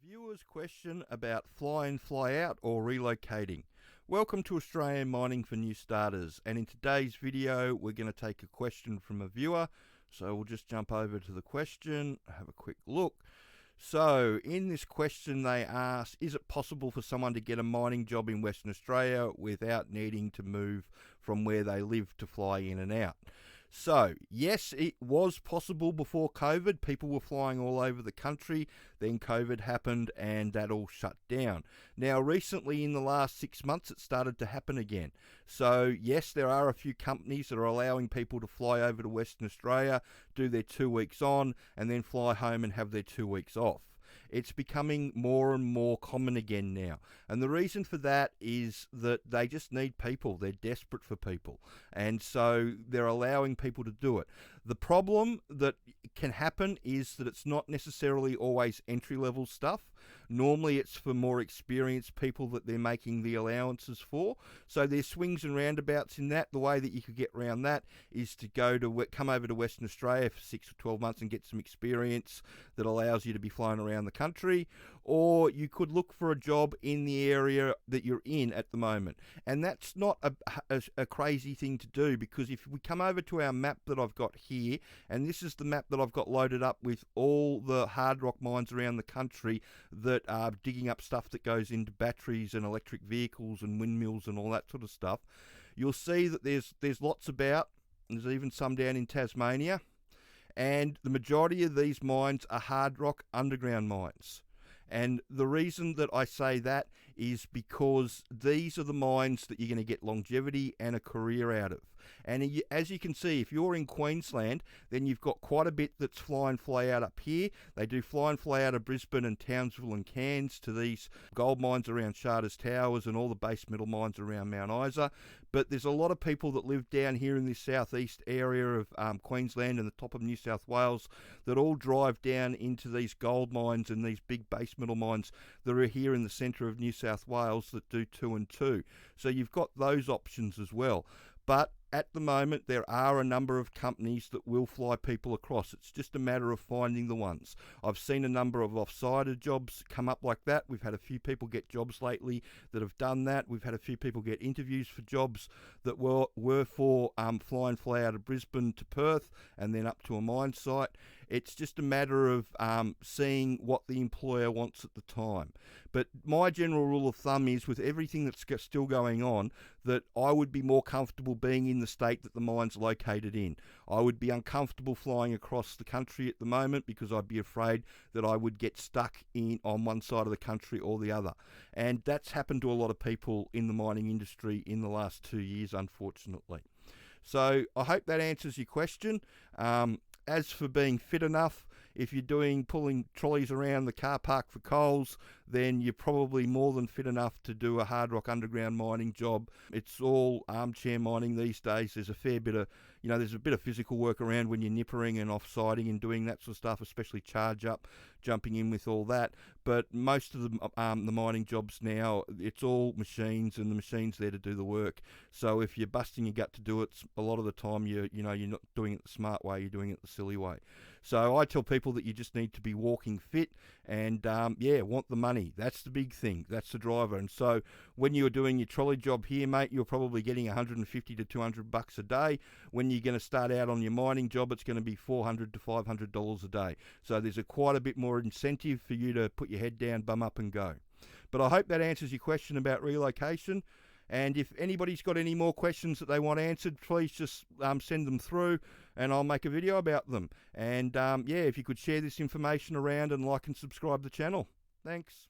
Viewer's question about fly in, fly out or relocating. Welcome to Australian Mining for New Starters, and in today's video we're going to take a question from a viewer. So we'll just jump over to the question, have a quick look. So in this question they ask, is it possible for someone to get a mining job in Western Australia without needing to move from where they live to fly in and out? So, yes, it was possible before COVID. People were flying all over the country. Then COVID happened and that all shut down. Now, recently in the last 6 months, it started to happen again. So, yes, there are a few companies that are allowing people to fly over to Western Australia, do their 2 weeks on, and then fly home and have their 2 weeks off. It's becoming more and more common again now. And the reason for that is that they just need people. They're desperate for people. And so they're allowing people to do it. The problem that can happen is that it's not necessarily always entry-level stuff. Normally it's for more experienced people that they're making the allowances for. So there's swings and roundabouts in that. The way that you could get around that is to come over to Western Australia for 6 or 12 months and get some experience that allows you to be flying around the country, or you could look for a job in the area that you're in at the moment. And that's not a crazy thing to do, because if we come over to our map that I've got here, and this is the map that I've got loaded up with all the hard rock mines around the country that are digging up stuff that goes into batteries and electric vehicles and windmills and all that sort of stuff, you'll see that there's lots about. There's even some down in Tasmania. And the majority of these mines are hard rock underground mines. And the reason that I say that is because these are the mines that you're going to get longevity and a career out of. And as you can see, if you're in Queensland, then you've got quite a bit that's fly and fly out up here. They do fly and fly out of Brisbane and Townsville and Cairns to these gold mines around Charters Towers and all the base metal mines around Mount Isa. But there's a lot of people that live down here in this southeast area of Queensland and the top of New South Wales that all drive down into these gold mines and these big base metal mines that are here in the centre of New South Wales that do 2 and 2. So you've got those options as well. But at the moment, there are a number of companies that will fly people across. It's just a matter of finding the ones. I've seen a number of off-sided jobs come up like that. We've had a few people get jobs lately that have done that. We've had a few people get interviews for jobs that were for fly and fly out of Brisbane to Perth and then up to a mine site. It's just a matter of seeing what the employer wants at the time. But my general rule of thumb is, with everything that's still going on, that I would be more comfortable being in the state that the mine's located in. I would be uncomfortable flying across the country at the moment because I'd be afraid that I would get stuck in on one side of the country or the other. And that's happened to a lot of people in the mining industry in the last 2 years, unfortunately. So I hope that answers your question. As for being fit enough, if you're pulling trolleys around the car park for coals, then you're probably more than fit enough to do a hard rock underground mining job. It's all armchair mining these days. There's a fair bit of, there's a bit of physical work around when you're nippering and off-siding and doing that sort of stuff, especially charge up, jumping in with all that. But most of the mining jobs now, it's all machines, and the machine's there to do the work. So if you're busting your gut to do it, a lot of the time you're not doing it the smart way, you're doing it the silly way. So I tell people that you just need to be walking fit and, want the money. That's the big thing. That's the driver. And so when you're doing your trolley job here, mate, you're probably getting $150 to $200 a day. When you're going to start out on your mining job, it's going to be $400 to $500 a day. So there's quite a bit more incentive for you to put your head down, bum up and go. But I hope that answers your question about relocation. And if anybody's got any more questions that they want answered, please just send them through and I'll make a video about them. And if you could share this information around and like and subscribe the channel. Thanks.